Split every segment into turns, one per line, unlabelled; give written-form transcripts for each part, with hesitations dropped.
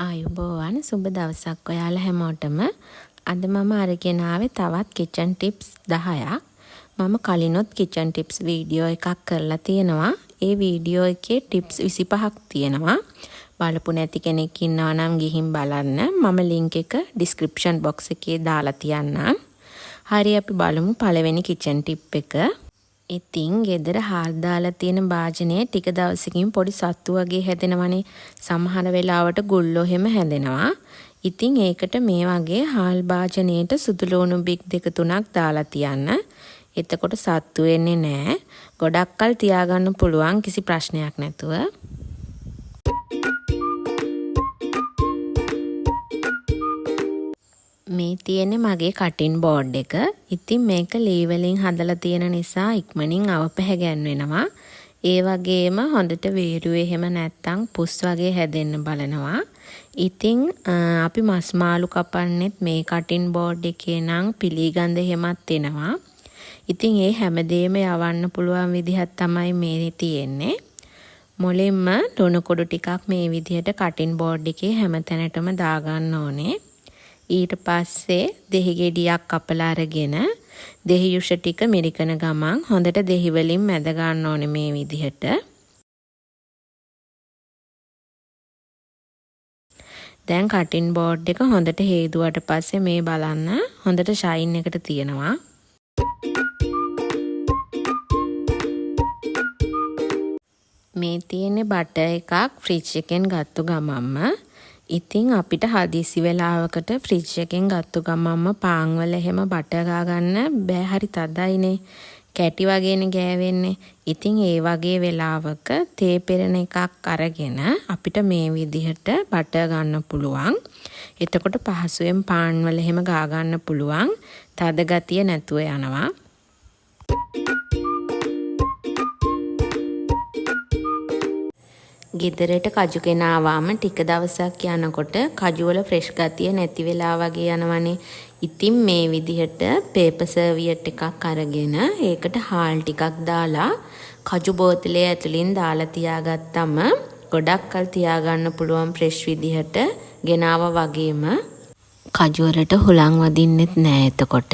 ආයුබෝවන් සුබ දවසක් ඔයාලා හැමෝටම. අද මම අරගෙන ආවේ තවත් කිචන් ටිප්ස් 10ක්. මම කලිනුත් කිචන් ටිප්ස් වීඩියෝ එකක් කරලා තියෙනවා. ඒ වීඩියෝ එකේ ටිප්ස් 25ක් තියෙනවා. බලපු නැති කෙනෙක් ඉන්නවා නම් ගිහින් බලන්න. මම ලින්ක් එක ඩිස්ක්‍රිප්ෂන් බොක්ස් එකේ දාලා තියන්නම්. හරි අපි බලමු පළවෙනි කිචන් ටිප් එක. ඉතින් ගෙදර හාල් දාලා තියෙන භාජනයේ ටික දවසකින් පොඩි සත්තු වගේ හැදෙනවනේ. සමහර වෙලාවට ගුල්ලෝ හැම හැදෙනවා. ඉතින් ඒකට මේ වගේ හාල් භාජනයේට සුදු ලුණු බික් 2-3ක් දාලා තියන්න. එතකොට සත්තු වෙන්නේ නැහැ. ගොඩක් කල් තියාගන්න පුළුවන් කිසි ප්‍රශ්නයක් නැතුව. මේ තියෙන්නේ මගේ කටින් බෝඩ් එක. ඉතින් මේක ලී වලින් හදලා තියෙන නිසා ඉක්මනින් අවපැහැ වෙනවා. ඒ වගේම හොඳට වේරුවේ හැම නැත්තම් පුස් වගේ හැදෙන්න බලනවා. ඉතින් අපි මස් මාළු කපන්නෙත් මේ කටින් බෝඩ් එකේ නම් පිළිගඳ හැමත් එනවා. ඉතින් ඒ හැමදේම යවන්න පුළුවන් විදිහක් තමයි මේ තියෙන්නේ. මුලින්ම ලුණු කුඩු ටිකක් මේ විදිහට කටින් බෝඩ් එකේ හැම තැනටම දාගන්න ඕනේ. ඊට පස්සේ දෙහි ගෙඩියක් කපලා අරගෙන දෙහි යුෂ ටික මිරිකන ගමන් හොඳට දෙහි වලින් මැද ගන්න ඕනේ මේ විදිහට. දැන් කටින් බෝඩ් එක හොඳට හේදුවට පස්සේ මේ බලන්න හොඳට ෂයින් එකට තියෙනවා. මේ තියෙන්නේ බටර් එකක් ෆ්‍රිජ් එකෙන් ගත්ත ගමන්ම. ඉතින් අපිට හදිසි වෙලාවකට ෆ්‍රිජ් එකෙන් ගත්ත ගමන්ම පාන් වල හැම බටර් ගන්න බෑ, හරි තදයිනේ. කැටි වගේනේ ගෑවෙන්නේ. ඉතින් ඒ වගේ වෙලාවක තේ පෙරන එකක් අරගෙන අපිට මේ විදිහට බටර් ගන්න පුළුවන්. එතකොට පහසුවෙන් පාන් වල හැම ගා ගන්න පුළුවන්. තද ගතිය නැතුව යනවා. ගෙදරට කජු ගෙනාවාම ටික දවසක් යනකොට කජු වල ෆ්‍රෙෂ් ගතිය නැති වෙලා වගේ යනවනේ. ඉතින් මේ විදිහට පේපර් සර්වියට් එකක් අරගෙන ඒකට හාල් ටිකක් දාලා කජු බෝතලේ ඇතුලින් දාලා තියාගත්තම ගොඩක් කල් තියාගන්න පුළුවන් ෆ්‍රෙෂ් විදිහට ගෙනාවා වගේම කජු වලට හුලං වදින්නෙත් නෑ එතකොට.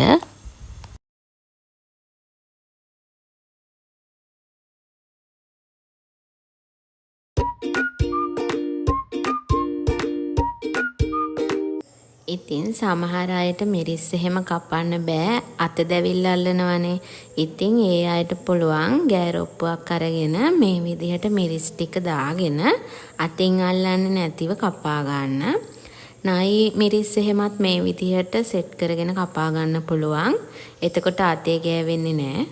ඉතින් සමහර අයට මිරිස් එහෙම කපන්න බෑ, අත දැවිල්ල අල්ලනවනේ. ඉතින් ඒ අයට පුළුවන් ගෑරොප්පුවක් අරගෙන මේ විදිහට මිරිස් ටික දාගෙන අතින් අල්ලන්නේ නැතිව කපා ගන්න. නයි මිරිස් එහෙමත් මේ විදිහට සෙට් කරගෙන කපා ගන්න පුළුවන්. එතකොට අතේ ගෑවෙන්නේ නෑ.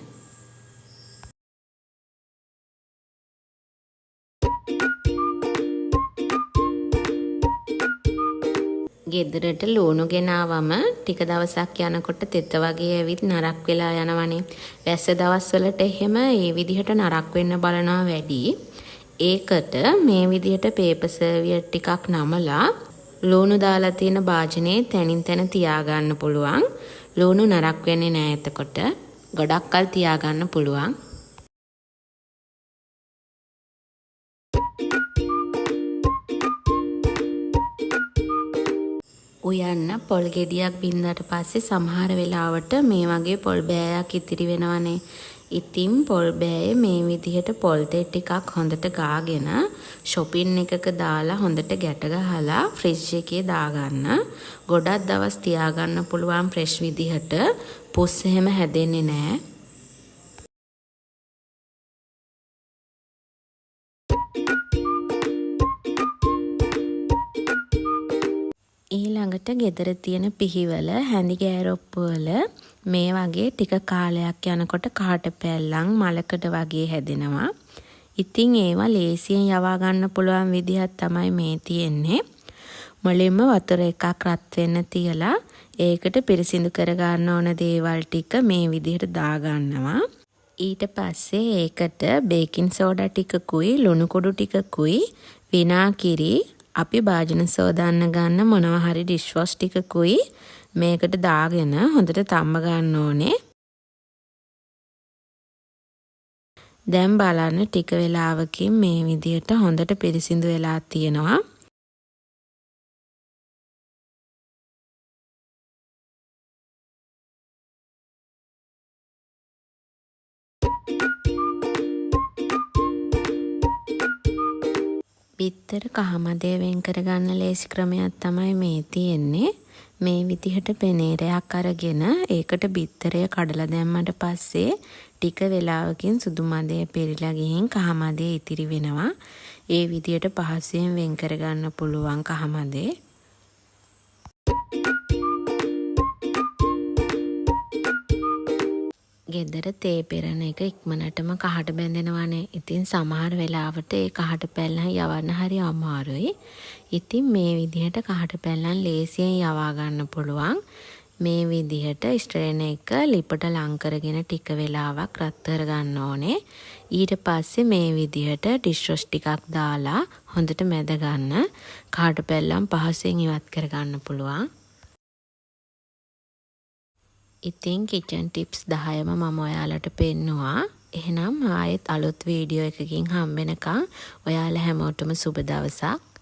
ගෙදරට ලුණු ගෙනාවම ටික දවසක් යනකොට තෙත වගේ ඇවිත් නරක් වෙලා යනවනේ. වැස්ස දවස්වලට එහෙම මේ විදිහට නරක් වෙන්න බලනවා වැඩි. ඒකට මේ විදිහට පේපර් සර්වියට් ටිකක් නමලා ලුණු දාලා තියෙන භාජනයේ තැනින් තැන තියාගන්න පුළුවන්. ලුණු නරක් වෙන්නේ නැහැ එතකොට. ගොඩක් කල් තියාගන්න පුළුවන්. උයන්න පොල් ගෙඩියක් බින්දාට පස්සේ සමහර වෙලාවට මේ වගේ පොල් බෑයක් ඉතිරි වෙනවනේ. ඉතින් පොල් බෑයේ මේ විදිහට පොල් තෙල් ටිකක් හොඳට ගාගෙන shopping එකක දාලා හොඳට ගැට ගහලා ෆ්‍රිජ් එකේ දාගන්න. ගොඩක් දවස් තියාගන්න පුළුවන් ෆ්‍රෙෂ් විදිහට. පුස් එහෙම හැදෙන්නේ නැහැ. ඊළඟට ගෙදර තියෙන පිහිවල හැඳි ගෑරොප්පු වල මේ වගේ ටික කාලයක් යනකොට කාට පැල්ලම් මලකඩ වගේ හැදෙනවා. ඉතින් ඒවා ලේසියෙන් යවා ගන්න පුළුවන් විදිහක් තමයි මේ තියෙන්නේ. මුලින්ම වතුර එකක් රත් වෙන්න තියලා ඒකට පිරිසිදු කර ගන්න ඕන දේවල් ටික මේ විදිහට දා ගන්නවා. ඊට පස්සේ ඒකට බේකින් සෝඩා ටිකකුයි ලුණු කුඩු ටිකකුයි විනාගිරි අපි භාජන සෝදාන්න ගන්න මොනවා හරි ඩිෂ් වොෂ් ටිකකුයි මේකට දාගෙන හොඳට තම්බ ගන්න ඕනේ. දැන් බලන්න ටික වෙලාවකින් මේ විදිහට හොඳට පිරිසිදු වෙලා තියෙනවා. බිත්තර කහමදේ වෙන් කරගන්න ලේසි ක්‍රමයක් තමයි මේ තියෙන්නේ. මේ විදිහට පෙනේරයක් අරගෙන ඒකට බිත්තරය කඩලා දැම්මට පස්සේ ටික වෙලාවකින් සුදු මදේ පෙරිලා ගිහින් කහමදේ ඉතිරි වෙනවා. ඒ විදිහට පහසුවෙන් වෙන් කරගන්න පුළුවන් කහමදේ. ගෙදර තේ පෙරන එක ඉක්මනටම කහට බැඳෙනවානේ. ඉතින් සමහර වෙලාවට ඒ කහට පැල්ලම් යවන්න හරි අමාරුයි. ඉතින් මේ විදිහට කහට පැල්ලම් ලේසියෙන් යවා ගන්න පුළුවන්. මේ විදිහට ස්ට්‍රේන එක ලිපට ලං කරගෙන ටික වෙලාවක් රත් කර ගන්න ඕනේ. ඊට පස්සේ මේ විදිහට ඩිෂ් වොෂ් ටිකක් දාලා හොඳට මැද ගන්න. කහට පැල්ලම් පහසුවෙන් ඉවත් කර ගන්න පුළුවන්. ඉතින් කිචන් ටිප්ස් 10ම මම ඔයාලට පෙන්නුවා. එහෙනම් ආයෙත් අලුත් වීඩියෝ එකකින් හම්බ වෙනකන් ඔයාලා හැමෝටම සුබ දවසක්.